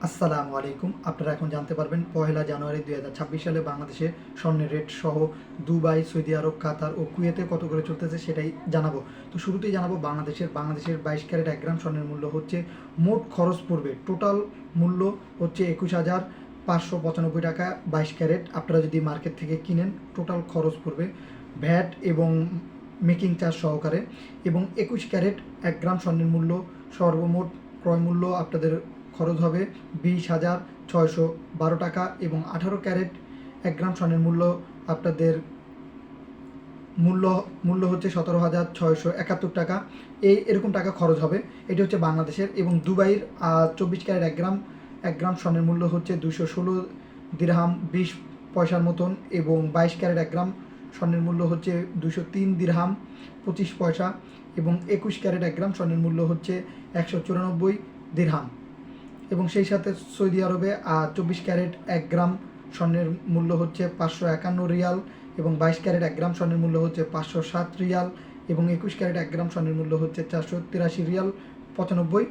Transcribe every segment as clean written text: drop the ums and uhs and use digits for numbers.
আসসালামু আলাইকুম। আপনারা এখন জানতে পারবেন পহেলা জানুয়ারি 2026 সালে বাংলাদেশে স্বর্ণের রেট সহ দুবাই, সৌদি আরব, কাতার ও কুয়েতে কত করে চলতেছে সেটাই জানাবো। তো শুরুতেই জানাবো বাংলাদেশের 22 ক্যারেট 1 গ্রাম স্বর্ণের মূল্য হচ্ছে, মোট খরচ পড়বে টোটাল মূল্য হচ্ছে 21,595 টাকা 22 ক্যারেট। আপনারা যদি মার্কেট থেকে কিনেন টোটাল খরচ পড়বে ভ্যাট এবং মেকিং চার্জ সহকারে। এবং 21 ক্যারেট 1 গ্রাম স্বর্ণের মূল্য সর্বমোট ক্রয় মূল্য আপনাদের খরচ হবে 20,612 টাকা এবং 18 ক্যারেট 1 গ্রাম স্বর্ণের মূল্য আপনাদের মূল্য মূল্য হচ্ছে 17,671 টাকা। এরকম টাকা খরচ হবে। এটি হচ্ছে বাংলাদেশের। এবং দুবাইয়ের 24 ক্যারেট 1 গ্রাম স্বর্ণের মূল্য হচ্ছে 216 দিরহাম 20 পয়সার মতন এবং 22 ক্যারেট 1 গ্রাম স্বর্ণের মূল্য হচ্ছে 203 দিরহাম 25 পয়সা এবং 21 ক্যারেট 1 গ্রাম স্বর্ণের মূল্য হচ্ছে 194 দিরহাম। এবং সেই সাথে সৌদি আরবে 24 ক্যারেট 1 গ্রাম স্বর্ণের মূল্য হচ্ছে 551 রিয়াল এবং 22 ক্যারেট 1 গ্রাম স্বর্ণের মূল্য হচ্ছে 507 রিয়াল এবং 21 ক্যারেট 1 গ্রাম স্বর্ণের মূল্য হচ্ছে 483 রিয়াল 95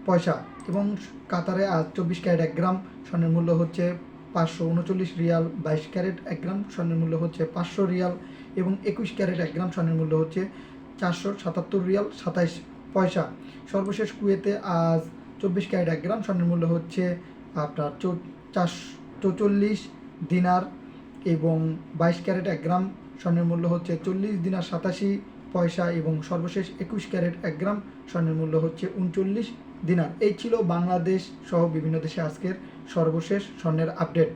পয়সা এবং কাতারে 24 ক্যারেট 1 গ্রাম স্বর্ণের মূল্য হচ্ছে 539 রিয়াল, 22 ক্যারেট 1 গ্রাম স্বর্ণের মূল্য হচ্ছে 500 রিয়াল এবং 21 ক্যারেট 1 গ্রাম স্বর্ণের মূল্য হচ্ছে 477 রিয়াল 27 পয়সা। সর্বশেষ কুয়েতে 24 ক্যারেট 1 গ্রাম স্বর্ণের মূল্য হচ্ছে আপনার 444 দিনার এবং 22 ক্যারেট 1 গ্রাম স্বর্ণের মূল্য হচ্ছে 40 দিনার 87 পয়সা এবং সর্বশেষ 21 ক্যারেট 1 গ্রাম স্বর্ণের মূল্য হচ্ছে 39 দিনার। এই ছিল বাংলাদেশ সহ বিভিন্ন দেশে আজকের সর্বশেষ স্বর্ণের আপডেট।